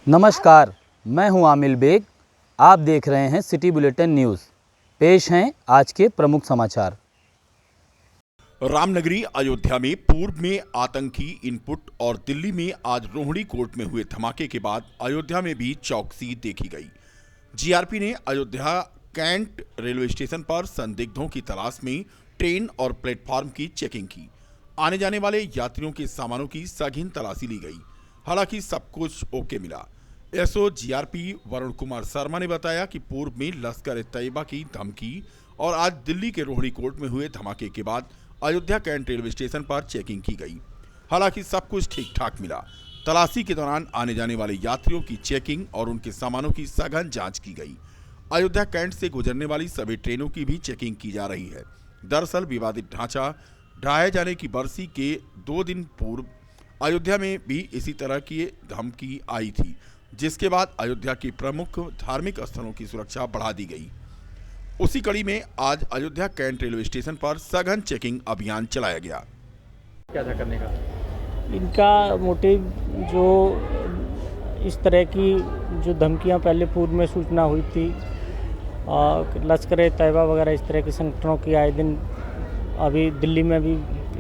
नमस्कार, मैं हूं आमिल बेग। आप देख रहे हैं सिटी बुलेटिन न्यूज़। पेश हैं आज के प्रमुख समाचार। रामनगरी अयोध्या में पूर्व में आतंकी इनपुट और दिल्ली में आज रोहिणी कोर्ट में हुए धमाके के बाद अयोध्या में भी चौकसी देखी गई। जीआरपी ने अयोध्या कैंट रेलवे स्टेशन पर संदिग्धों की तलाश में ट्रेन और प्लेटफॉर्म की चेकिंग की। आने जाने वाले यात्रियों के सामानों की सघन तलाशी ली गई। हालांकि सब कुछ ओके मिला। एसओ जीआरपी वरुण कुमार शर्मा ने बताया कि पूर्व में लश्कर ए तैयबा की धमकी और आज दिल्ली के रोहिणी कोर्ट में हुए धमाके के बाद अयोध्या कैंट रेलवे स्टेशन पर चेकिंग की गई। हालांकि सब कुछ ठीक ठाक मिला। तलाशी के दौरान आने जाने वाले यात्रियों की चेकिंग और उनके सामानों की सघन जांच की गई। अयोध्या कैंट से गुजरने वाली सभी ट्रेनों की भी चेकिंग की जा रही है। दरअसल विवादित ढांचा ढहाए जाने की बरसी के 2 दिन पूर्व अयोध्या में भी इसी तरह की धमकी आई थी, जिसके बाद अयोध्या की प्रमुख धार्मिक स्थलों की सुरक्षा बढ़ा दी गई। उसी कड़ी में आज अयोध्या कैंट रेलवे स्टेशन पर सघन चेकिंग अभियान चलाया गया। क्या था करने का? इनका मोटिव जो इस तरह की जो धमकियां पहले पूर्व में सूचना हुई थी, लश्कर ए तैयबा वगैरह इस तरह के संगठनों की आए दिन अभी दिल्ली में भी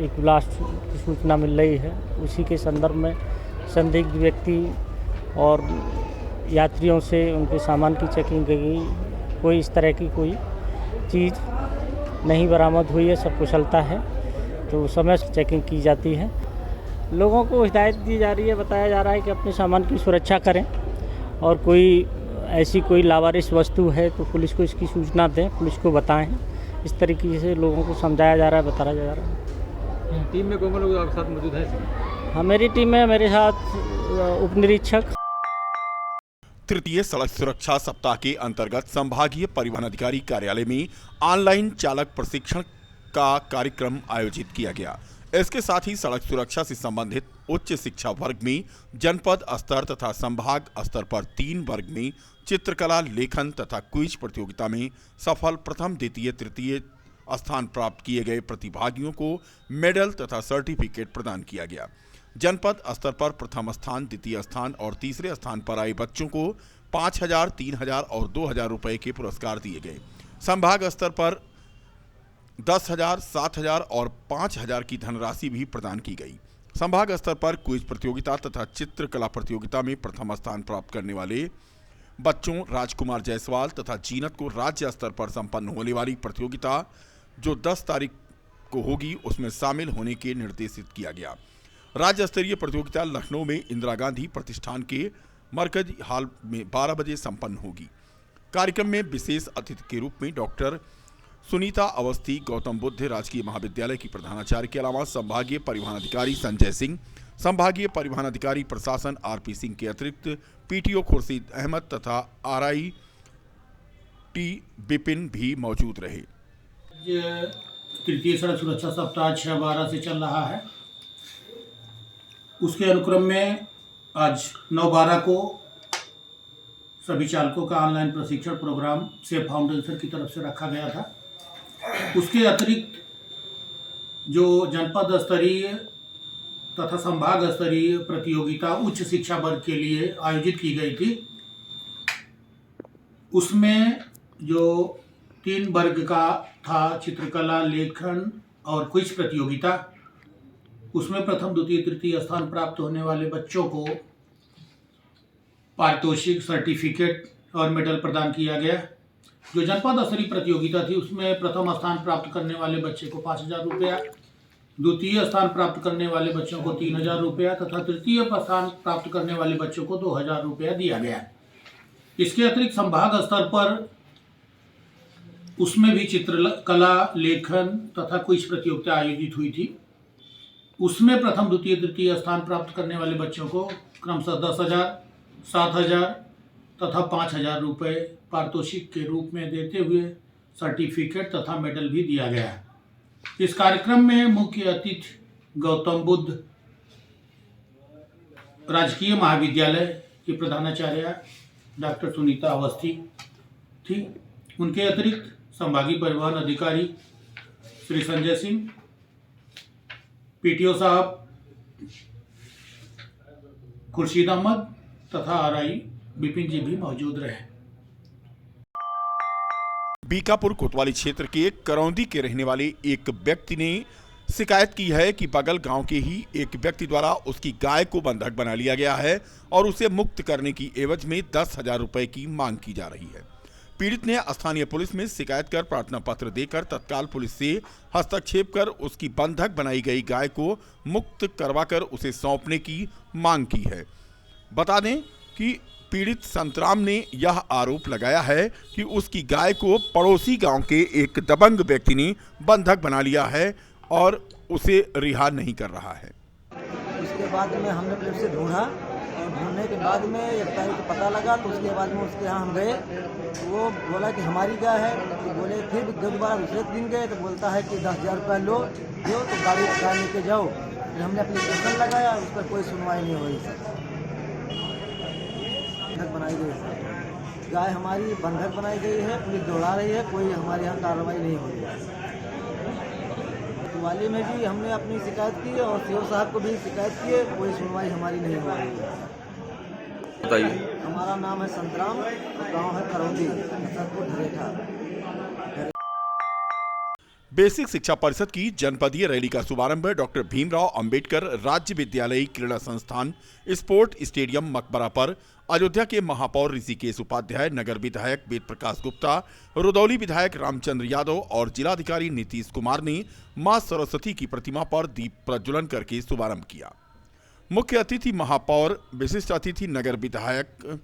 एक ब्लास्ट की सूचना मिल रही है। उसी के संदर्भ में संदिग्ध व्यक्ति और यात्रियों से उनके सामान की चेकिंग की गई। कोई इस तरह की कोई चीज़ नहीं बरामद हुई है, सब कुशलता है, तो समय से चेकिंग की जाती है। लोगों को हिदायत दी जा रही है, बताया जा रहा है कि अपने सामान की सुरक्षा करें और कोई ऐसी कोई लावारिस वस्तु है तो पुलिस को इसकी सूचना दें, पुलिस को बताएं। इस तरीके से लोगों को समझाया जा रहा है, बताया जा रहा है। टीम में कौन लोग आपके साथ मौजूद है? हाँ, मेरी टीम में मेरे साथ उप निरीक्षक। तृतीय सड़क सुरक्षा सप्ताह के अंतर्गत संभागीय परिवहन अधिकारी कार्यालय में ऑनलाइन चालक प्रशिक्षण का कार्यक्रम आयोजित किया गया। इसके साथ ही सड़क सुरक्षा से संबंधित उच्च शिक्षा वर्ग में जनपद स्तर तथा संभाग स्तर पर 3 वर्ग में चित्रकला, लेखन तथा क्विज प्रतियोगिता में सफल प्रथम, द्वितीय, तृतीय स्थान प्राप्त किए गए प्रतिभागियों को मेडल तथा सर्टिफिकेट प्रदान किया गया। जनपद स्तर पर प्रथम स्थान, द्वितीय स्थान और तीसरे स्थान पर आए बच्चों को 5,000, 3,000 और 2,000 रुपए के पुरस्कार दिए गए। संभाग स्तर पर 10,000, 7,000 और 5,000 की धनराशि भी प्रदान की गई। संभाग स्तर पर क्विज प्रतियोगिता तथा चित्रकला प्रतियोगिता में प्रथम स्थान प्राप्त करने वाले बच्चों राजकुमार जायसवाल तथा जीनत को राज्य स्तर पर संपन्न होने वाली प्रतियोगिता जो 10 तारीख को होगी उसमें शामिल होने के निर्देशित किया गया। राज्य स्तरीय प्रतियोगिता लखनऊ में इंदिरा गांधी प्रतिष्ठान के मरकजी हॉल में 12 बजे संपन्न होगी। कार्यक्रम में विशेष अतिथि के रूप में डॉक्टर सुनीता अवस्थी गौतम बुद्ध राजकीय महाविद्यालय की प्रधानाचार्य के अलावा संभागीय परिवहन अधिकारी संजय सिंह, संभागीय परिवहन अधिकारी प्रशासन आरपी सिंह के अतिरिक्त पीटीओ खुर्शीद अहमद तथा आरआई टी बिपिन भी मौजूद रहे। तृतीय सड़क सुरक्षा सप्ताह 6/12 से चल रहा है। उसके अनुक्रम में आज 9/12 को सभी चालकों का ऑनलाइन प्रशिक्षण प्रोग्राम सेफ फाउंडेशन की तरफ से रखा गया था। उसके अतिरिक्त जो जनपद स्तरीय तथा संभाग स्तरीय प्रतियोगिता उच्च शिक्षा वर्ग के लिए आयोजित की गई थी, उसमें जो 3 वर्ग का था चित्रकला, लेखन और क्विज प्रतियोगिता, उसमें प्रथम, द्वितीय, तृतीय स्थान प्राप्त होने वाले बच्चों को पारितोषिक, सर्टिफिकेट और मेडल प्रदान किया गया। जो जनपद स्तरीय प्रतियोगिता थी उसमें प्रथम स्थान प्राप्त करने वाले बच्चे को 5,000 रुपया, द्वितीय स्थान प्राप्त करने वाले बच्चों को 3,000 रुपया तथा तृतीय स्थान प्राप्त करने वाले बच्चों को 2,000 रुपया दिया गया। इसके अतिरिक्त संभाग स्तर पर उसमें भी चित्रकला, लेखन तथा क्विज प्रतियोगिता आयोजित हुई थी। उसमें प्रथम, द्वितीय, तृतीय स्थान प्राप्त करने वाले बच्चों को क्रमशः 10,000, 7,000 तथा 5,000 रुपये पारितोषिक के रूप में देते हुए सर्टिफिकेट तथा मेडल भी दिया गया। इस कार्यक्रम में मुख्य अतिथि गौतम बुद्ध राजकीय महाविद्यालय की प्रधानाचार्य डॉक्टर सुनीता अवस्थी थी। उनके अतिरिक्त संभागीय परिवहन अधिकारी श्री संजय सिंह, पीटीओ साहब खुर्शीद अहमद तथा आरआई विपिन जी भी मौजूद रहे। बीकापुर कोतवाली क्षेत्र के करौंदी के रहने वाले एक व्यक्ति ने शिकायत की है कि बगल गांव के ही एक व्यक्ति द्वारा उसकी गाय को बंधक बना लिया गया है और उसे मुक्त करने की एवज में 10,000 रुपए की मांग की जा रही है। पीड़ित ने स्थानीय पुलिस में शिकायत कर प्रार्थना पत्र देकर तत्काल पुलिस से हस्तक्षेप कर उसकी बंधक बनाई गई गाय को मुक्त करवाकर उसे सौंपने की मांग की है। बता दें कि पीड़ित संतराम ने यह आरोप लगाया है कि उसकी गाय को पड़ोसी गांव के एक दबंग व्यक्ति ने बंधक बना लिया है और उसे रिहा नहीं कर रहा है। उसके बाद में हमने पुलिस से ढूंढा और ढूंढने के बाद में एक तारीख को पता लगा तो उसके बाद में उसके यहाँ हम गए तो वो बोला कि हमारी गाय है। तो बोले फिर दोबारा दूसरे दिन गए तो बोलता है कि 10,000 रुपये लो दो तो गाड़ी लेके जाओ। फिर हमने एप्लीकेशन लगाया, उस पर कोई सुनवाई नहीं हुई। बंधक बनाई गई है गाय, हमारी बंधक बनाई गई है, पुलिस दौड़ा रही है, कोई हमारे यहाँ कार्रवाई नहीं हुई है। वाली में भी हमने अपनी शिकायत की और सीओ साहब को भी शिकायत की है, कोई सुनवाई हमारी नहीं हो रही है। बताइए। हमारा नाम है संतराम, गांव है करौंदी, ढरेठा। बेसिक शिक्षा परिषद की जनपदीय रैली का शुभारंभ डॉक्टर भीमराव अंबेडकर राज्य विद्यालयी क्रीड़ा संस्थान स्पोर्ट स्टेडियम मकबरा पर अयोध्या के महापौर ऋषिकेश उपाध्याय, नगर विधायक वेद प्रकाश गुप्ता, रुदौली विधायक रामचंद्र यादव और जिलाधिकारी नीतीश कुमार ने मां सरस्वती की प्रतिमा पर दीप प्रज्वलन करके शुभारंभ किया। मुख्य अतिथि महापौर, विशिष्ट अतिथि नगर विधायक,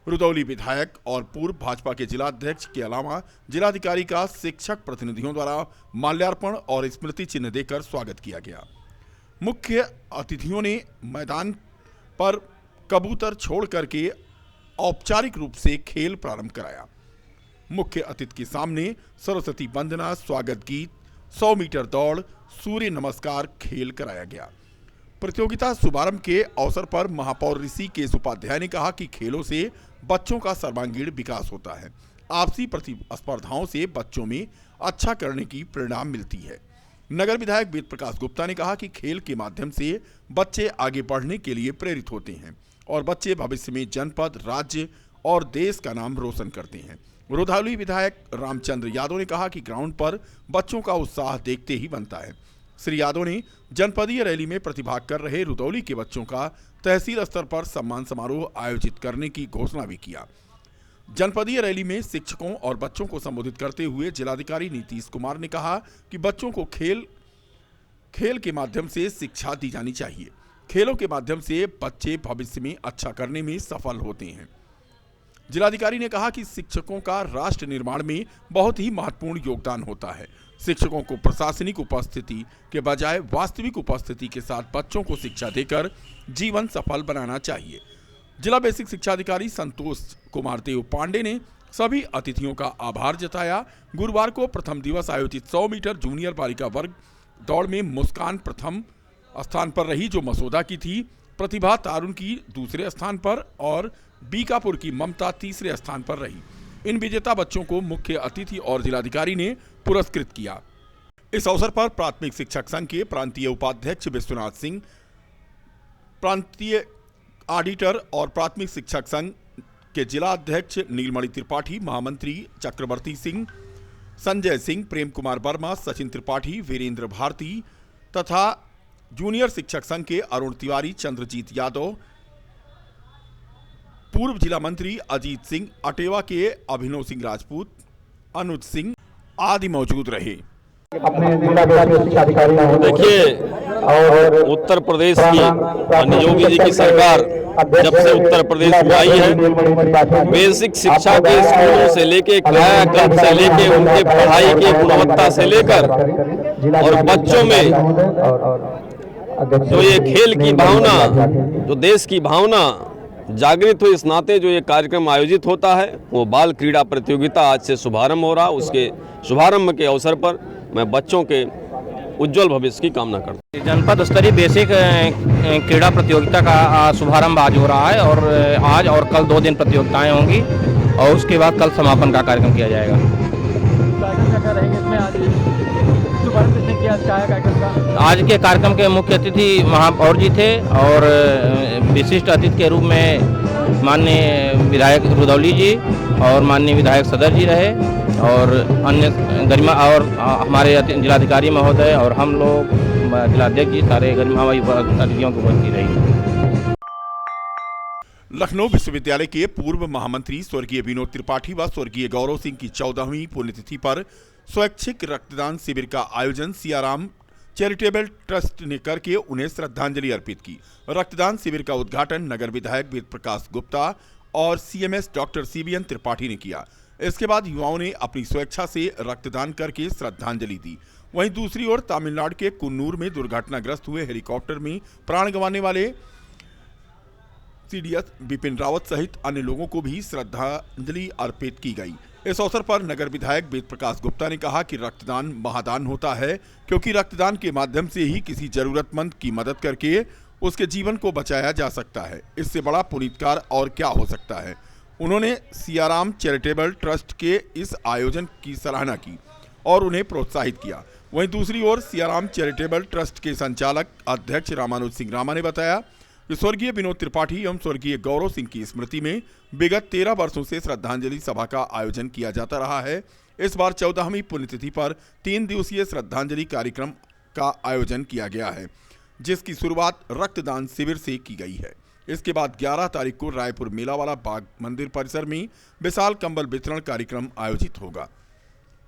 रुदौली विधायक और पूर्व भाजपा के जिलाध्यक्ष के अलावा जिलाधिकारी का शिक्षक प्रतिनिधियों द्वारा माल्यार्पण और स्मृति चिन्ह देकर स्वागत किया गया। मुख्य अतिथियों ने मैदान पर कबूतर छोड़ करके औपचारिक रूप से खेल प्रारंभ कराया। मुख्य अतिथि के सामने सरस्वती वंदना, स्वागत गीत, 100 मीटर दौड़, सूर्य नमस्कार खेल कराया गया। प्रतियोगिता शुभारंभ के अवसर पर महापौर ऋषिकेश उपाध्याय ने कहा कि खेलों से बच्चों का सर्वांगीण विकास होता है। आपसी प्रतिस्पर्धाओं से बच्चों में अच्छा करने की प्रेरणा मिलती है। नगर विधायक वेद प्रकाश गुप्ता ने कहा कि खेल के माध्यम से बच्चे आगे बढ़ने के लिए प्रेरित होते हैं और बच्चे भविष्य में जनपद, राज्य और देश का नाम रोशन करते हैं। रुदौली विधायक रामचंद्र यादव ने कहा कि ग्राउंड पर बच्चों का उत्साह देखते ही बनता है। श्री यादव ने जनपदीय रैली में प्रतिभाग कर रहे रुदौली के बच्चों का तहसील स्तर पर सम्मान समारोह आयोजित करने की घोषणा भी किया। जनपदीय रैली में शिक्षकों और बच्चों को संबोधित करते हुए जिलाधिकारी नीतीश कुमार ने कहा कि बच्चों को खेल के माध्यम से शिक्षा दी जानी चाहिए। खेलों के माध्यम से बच्चे भविष्य में अच्छा करने में सफल होते हैं। जिलाधिकारी ने कहा कि शिक्षकों का राष्ट्र निर्माण में बहुत ही महत्वपूर्ण योगदान होता है। शिक्षकों को प्रशासनिक उपस्थिति के बजाय वास्तविक उपस्थिति के साथ बच्चों को शिक्षा देकर जीवन सफल बनाना चाहिए। जिला बेसिक शिक्षा अधिकारी संतोष कुमार देव पांडे ने सभी अतिथियों का आभार जताया। गुरुवार को प्रथम दिवस आयोजित 100 मीटर जूनियर बालिका वर्ग दौड़ में मुस्कान प्रथम स्थान पर रही, जो मसौदा की थी। प्रतिभा तारुण की दूसरे स्थान पर और बीकापुर की ममता तीसरे स्थान पर रही। इन विजेता बच्चों को मुख्य अतिथि और जिलाधिकारी ने पुरस्कृत किया। इस अवसर पर प्राथमिक शिक्षक संघ के प्रांतीय उपाध्यक्ष विश्वनाथ सिंह, प्रांतीय ऑडिटर और प्राथमिक शिक्षक संघ के जिला अध्यक्ष नीलमणि त्रिपाठी, महामंत्री चक्रवर्ती सिंह, संजय सिंह, प्रेम कुमार वर्मा, सचिन त्रिपाठी, वीरेंद्र भारती तथा जूनियर शिक्षक संघ के अरुण तिवारी, चंद्रजीत यादव, पूर्व जिला मंत्री अजीत सिंह, अटेवा के अभिनव सिंह राजपूत, अनुज सिंह आदि मौजूद रहे। देखिए, उत्तर प्रदेश की योगी जी की सरकार जब से उत्तर प्रदेश में आई है, बेसिक शिक्षा के स्कूलों से लेके कायाकल्प से लेके उनके पढ़ाई की गुणवत्ता से लेकर और बच्चों में जो ये खेल की भावना, जो देश की भावना जागृत हुई, इस नाते जो ये कार्यक्रम आयोजित होता है वो बाल क्रीड़ा प्रतियोगिता आज से शुभारंभ हो रहा। उसके शुभारंभ के अवसर पर मैं बच्चों के उज्जवल भविष्य की कामना करता हूँ। जनपद स्तरीय बेसिक क्रीड़ा प्रतियोगिता का शुभारंभ आज हो रहा है और आज और कल 2 दिन प्रतियोगिताएं होंगी और उसके बाद कल समापन का कार्यक्रम किया जाएगा। आज के कार्यक्रम के मुख्य अतिथि महापौर जी थे और विशिष्ट अतिथि के रूप में माननीय विधायक रुदौली जी और माननीय विधायक सदर जी रहे और अन्य गरिमा और हमारे जिलाधिकारी महोदय और हम लोग जिलाध्यक्ष जी सारे गरिमामयी अतिथियों की उपस्थिति रही। लखनऊ विश्वविद्यालय के पूर्व महामंत्री स्वर्गीय विनोद त्रिपाठी व स्वर्गीय गौरव सिंह की 14वीं पुण्यतिथि पर स्वैच्छिक रक्तदान शिविर का आयोजन सियाराम चैरिटेबल ट्रस्ट ने करके उन्हें श्रद्धांजलि अर्पित की। रक्तदान शिविर का उद्घाटन नगर विधायक वेद प्रकाश गुप्ता और सीएमएस डॉक्टर सीबीएन त्रिपाठी ने किया। इसके बाद युवाओं ने अपनी स्वेच्छा से रक्तदान करके श्रद्धांजलि दी। वहीं दूसरी ओर तमिलनाडु के कुन्नूर में दुर्घटनाग्रस्त हुए हेलीकॉप्टर में प्राण गंवाने वाले सीडीएस बिपिन रावत सहित अन्य लोगों को भी श्रद्धांजलि अर्पित की गई। इस अवसर पर नगर विधायक वेद प्रकाश गुप्ता ने कहा कि रक्तदान महादान होता है, क्योंकि रक्तदान के माध्यम से ही किसी जरूरतमंद की मदद करके उसके जीवन को बचाया जा सकता है। इससे बड़ा पुनीतकार और क्या हो सकता है। उन्होंने सियाराम चैरिटेबल ट्रस्ट के इस आयोजन की सराहना की और उन्हें प्रोत्साहित किया। वहीं दूसरी ओर सियाराम चैरिटेबल ट्रस्ट के संचालक अध्यक्ष रामानुज सिंह रामा ने बताया कि स्वर्गीय विनोद त्रिपाठी एवं स्वर्गीय गौरव सिंह की स्मृति में विगत 13 वर्षों से श्रद्धांजलि सभा का आयोजन किया जाता रहा है। इस बार 14वीं पुण्यतिथि पर 3 दिवसीय श्रद्धांजलि कार्यक्रम का आयोजन किया गया है, जिसकी शुरुआत रक्तदान शिविर से की गई है। इसके बाद 11 तारीख को रायपुर मेलावाला बाग मंदिर परिसर में विशाल कंबल वितरण कार्यक्रम आयोजित होगा।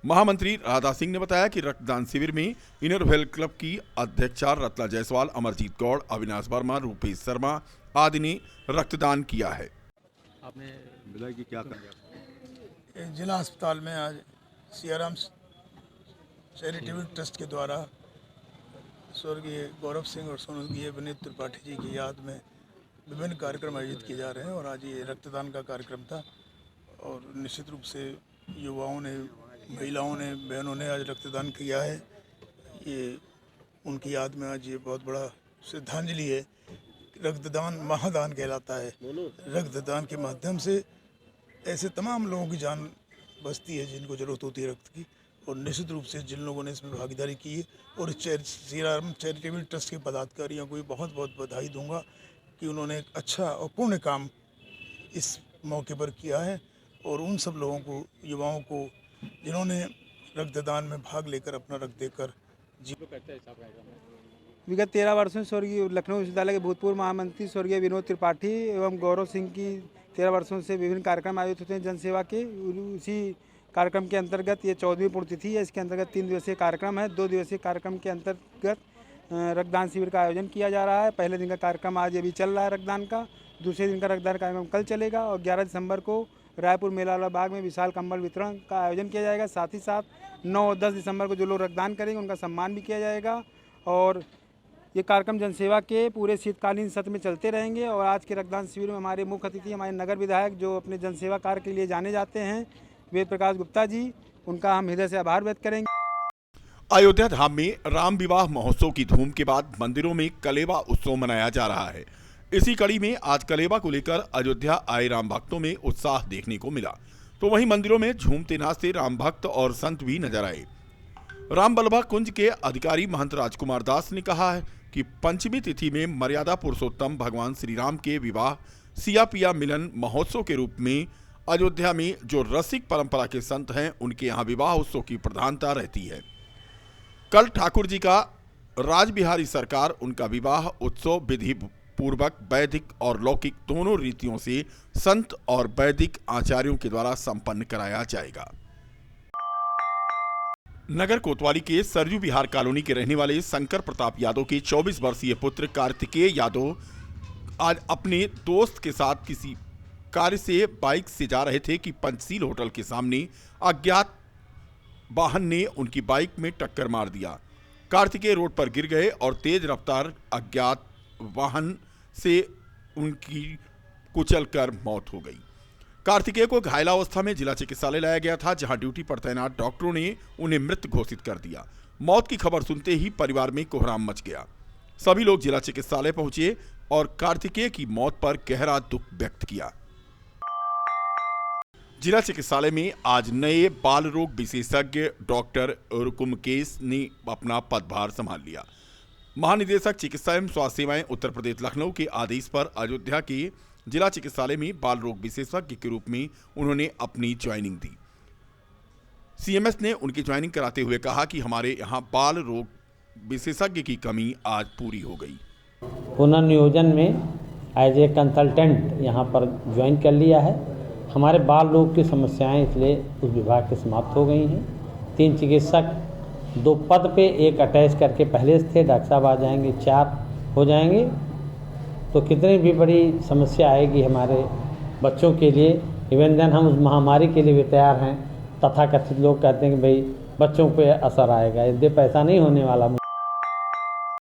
महामंत्री राधा सिंह ने बताया कि रक्तदान शिविर में इनर व्हील क्लब की अध्यक्षा रत्ना जायसवाल, अमरजीत गौड़, अविनाश वर्मा, रूपेश शर्मा आदि ने रक्तदान किया है। आपने विधायक जी क्या करेंगे? जिला अस्पताल में आज सियाराम चैरिटेबल ट्रस्ट के द्वारा स्वर्गीय गौरव सिंह और स्वर्गीय विनोद त्रिपाठी जी की याद में विभिन्न कार्यक्रम आयोजित किए जा रहे हैं और आज ये रक्तदान का कार्यक्रम था और निश्चित रूप से युवाओं ने, महिलाओं ने, बहनों ने आज रक्तदान किया है। ये उनकी याद में आज ये बहुत बड़ा श्रद्धांजलि है। रक्तदान महादान कहलाता है। रक्तदान के माध्यम से ऐसे तमाम लोगों की जान बचती है जिनको ज़रूरत होती है रक्त की, और निश्चित रूप से जिन लोगों ने इसमें भागीदारी की है और सियाराम चैरिटेबल ट्रस्ट के पदाधिकारियों को भी बहुत बहुत बधाई दूंगा कि उन्होंने एक अच्छा और पुण्य काम इस मौके पर किया है। और उन सब लोगों को, युवाओं को, जिन्होंने रक्तदान में भाग लेकर अपना रक्त देकर विगत 13 वर्षों से स्वर्गीय लखनऊ विश्वविद्यालय के भूतपूर्व महामंत्री स्वर्गीय विनोद त्रिपाठी एवं गौरव सिंह की 13 वर्षों से विभिन्न कार्यक्रम आयोजित होते हैं जनसेवा के। उसी कार्यक्रम के अंतर्गत ये 14वीं पुण्यतिथि है। इसके अंतर्गत 3 दिवसीय कार्यक्रम है। 2 दिवसीय कार्यक्रम के अंतर्गत रक्तदान शिविर का आयोजन किया जा रहा है। पहले दिन का कार्यक्रम आज अभी चल रहा है रक्तदान का। दूसरे दिन का रक्तदान कार्यक्रम कल चलेगा और 11 दिसंबर को रायपुर मेलावाला बाग में विशाल कंबल वितरण का आयोजन किया जाएगा। साथ ही साथ 9 और 10 दिसंबर को जो लोग रक्तदान करेंगे उनका सम्मान भी किया जाएगा। और ये कार्यक्रम जनसेवा के पूरे शीतकालीन सत्र में चलते रहेंगे। और आज के रक्तदान शिविर में हमारे मुख्य अतिथि हमारे नगर विधायक जो अपने जनसेवा कार्य के लिए जाने जाते हैं, वेद प्रकाश गुप्ता जी, उनका हम हृदय से आभार व्यक्त करेंगे। अयोध्या धाम में राम विवाह महोत्सव की धूम के बाद मंदिरों में कलेवा उत्सव मनाया जा रहा है। इसी कड़ी में आज कलेवा को लेकर अयोध्या आए राम भक्तों में उत्साह देखने को मिला, तो वहीं मंदिरों में झूमते नाचते राम भक्त और संत भी नजर आए। रामबल्लभा कुंज के अधिकारी महंत राजकुमार दास ने कहा है कि पंचमी तिथि में मर्यादा पुरुषोत्तम भगवान श्री राम के विवाह सिया पिया मिलन महोत्सव के रूप में अयोध्या में जो रसिक परंपरा के संत हैं उनके यहाँ विवाह उत्सव की प्रधानता रहती है। कल ठाकुर जी का राजबिहारी सरकार उनका विवाह उत्सव विधि पूर्वक वैदिक और लौकिक दोनों रीतियों से संत और वैदिक आचार्यों के द्वारा संपन्न कराया जाएगा। नगर कोतवाली के सरयू विहार कॉलोनी के रहने वाले शंकर प्रताप यादव के 24 वर्षीय पुत्र कार्तिकेय यादव आज अपने दोस्त के साथ किसी कार्य से बाइक से जा रहे थे कि पंचशील होटल के सामने अज्ञात वाहन ने उनकी बाइक में टक्कर मार दिया। कार्तिकेय रोड पर गिर गए और तेज रफ्तार अज्ञात वाहन से उनकी कुचलकर मौत हो गई। कार्तिकेय को घायलावस्था में जिला चिकित्सालय लाया गया था, जहां ड्यूटी पर तैनात डॉक्टरों ने उन्हें मृत घोषित कर दिया। मौत की खबर सुनते ही परिवार में कोहराम मच गया। सभी लोग जिला चिकित्सालय पहुंचे और कार्तिकेय की मौत पर गहरा दुख व्यक्त किया। जिला चिकित्सालय में आज नए बाल रोग विशेषज्ञ डॉक्टर रुकुमकेश ने अपना पदभार संभाल लिया। महानिदेशक चिकित्सा एवं स्वास्थ्य सेवाएं उत्तर प्रदेश लखनऊ के आदेश पर अयोध्या के जिला चिकित्सालय में बाल रोग विशेषज्ञ के रूप में उन्होंने अपनी ज्वाइनिंग दी। सीएमएस ने उनकी ज्वाइनिंग कराते हुए कहा कि हमारे यहाँ बाल रोग विशेषज्ञ की कमी आज पूरी हो गई। पुनर्नियोजन में एज ए कंसल्टेंट यहाँ पर ज्वाइन कर लिया है। हमारे बाल रोग की समस्याएं इसलिए उस विभाग के समाप्त हो गई हैं। 3 चिकित्सक 2 पद पे, 1 अटैच करके पहले से थे, डॉक्टर साहब आ जाएंगे, 4 हो जाएंगे। तो कितनी भी बड़ी समस्या आएगी हमारे बच्चों के लिए, इवन देन हम उस महामारी के लिए भी तैयार हैं। तथाकथित लोग कहते हैं कि भाई बच्चों पे असर आएगा, यद्यपि ऐसा नहीं होने वाला।